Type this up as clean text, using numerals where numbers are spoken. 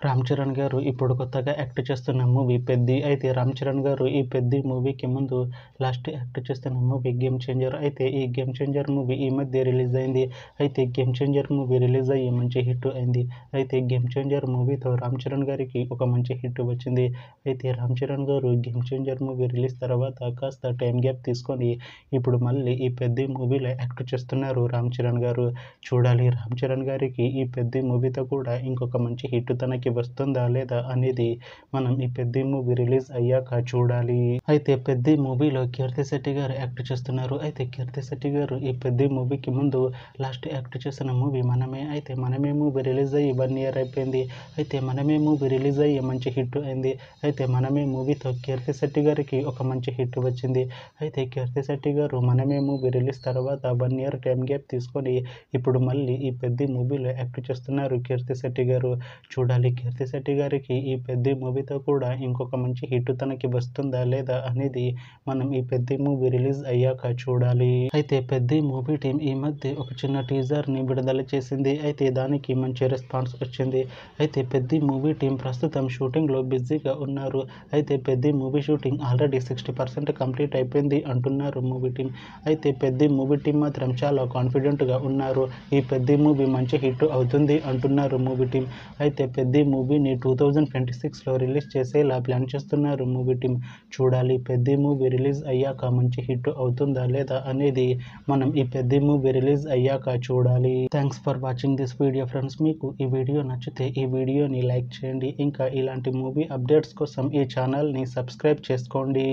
రామ్ చరణ్ గారు ఇప్పుడు కొత్తగా యాక్ట్ చేస్తున్న మూవీ 'పెద్ది'. అయితే రామ్ చరణ్ గారు ఈ 'పెద్ది' మూవీకి ముందు లాస్ట్ యాక్ట్ చేస్తున్న మూవీ 'గేమ్ చేంజర్'. అయితే ఈ 'గేమ్ చేంజర్' మూవీ ఈ మధ్య రిలీజ్ అయింది. అయితే 'గేమ్ చేంజర్' మూవీ రిలీజ్ అయ్యి మంచి హిట్ అయింది. అయితే 'గేమ్ చేంజర్' మూవీతో రామ్ చరణ్ గారికి ఒక మంచి హిట్ వచ్చింది. అయితే రామ్ చరణ్ గారు 'గేమ్ చేంజర్' మూవీ రిలీజ్ తర్వాత కాస్త టైం గ్యాప్ తీసుకొని ఇప్పుడు మళ్ళీ ఈ 'పెద్ది' మూవీలో యాక్ట్ చేస్తున్నారు రామ్ చరణ్ గారు. చూడాలి రామ్ చరణ్ గారికి ఈ 'పెద్ది' మూవీతో కూడా ఇంకొక మంచి హిట్ తనకి వస్తుందా లేదా అనేది మనం ఈ 'పెద్ది' మూవీ రిలీజ్ అయ్యాక చూడాలి. అయితే 'పెద్ది' మూవీలో కీర్తి శెట్టి గారు యాక్ట్ చేస్తున్నారు. అయితే కీర్తి శెట్టి గారు ఈ 'పెద్ది' మూవీకి ముందు లాస్ట్ యాక్ట్ చేసిన మూవీ 'మనమే'. అయితే 'మనమే' మూవీ రిలీజ్ అయ్యి 1 ఇయర్ అయిపోయింది. అయితే 'మనమే' మూవీ రిలీజ్ అయ్యి మంచి హిట్ అయింది. అయితే 'మనమే' మూవీతో కీర్తి శెట్టి గారికి ఒక మంచి హిట్ వచ్చింది. అయితే కీర్తి శెట్టి గారు 'మనమే' మూవీ రిలీజ్ తర్వాత 1 ఇయర్ టైం గ్యాప్ తీసుకొని ఇప్పుడు మళ్ళీ ఈ 'పెద్ది' మూవీలో యాక్ట్ చేస్తున్నారు కీర్తి శెట్టి గారు. చూడాలి కీర్తి శెట్టి గారికి ఈ 'పెద్ది' మూవీతో కూడా ఇంకొక మంచి హిట్ తనకి వస్తుందా లేదా అనేది మనం ఈ 'పెద్ది' మూవీ రిలీజ్ అయ్యాక చూడాలి. అయితే 'పెద్ది' మూవీ టీం ఈ మధ్య ఒక చిన్న టీజర్ని విడుదల చేసింది. అయితే దానికి మంచి రెస్పాన్స్ వచ్చింది. అయితే 'పెద్ది' మూవీ టీం ప్రస్తుతం షూటింగ్లో బిజీగా ఉన్నారు. అయితే 'Peddi' movie shooting already 60% complete అయిపోయింది అంటున్నారు మూవీ టీం. అయితే 'పెద్ది' మూవీ టీం మాత్రం చాలా కాన్ఫిడెంట్గా ఉన్నారు. ఈ 'పెద్ది' మూవీ మంచి హిట్ అవుతుంది అంటున్నారు మూవీ టీం. అయితే 'పెద్ది' మూవీని 2026లో రిలీజ్ చేసేలా ప్లాన్ చేస్తున్నారు మూవీ టీం. చూడాలి 'పెద్ది' మూవీ రిలీజ్ అయ్యాక మంచి హిట్ అవుతుందా లేదా అనేది మనం ఈ 'పెద్ది' మూవీ రిలీజ్ అయ్యాక చూడాలి. Thanks for watching this video friends. మీకు ఈ వీడియో నచ్చితే ఈ వీడియోని లైక్ చేయండి. ఇంకా ఇలాంటి మూవీ అప్డేట్స్ కోసం ఈ ఛానల్ని సబ్స్క్రైబ్ చేసుకోండి.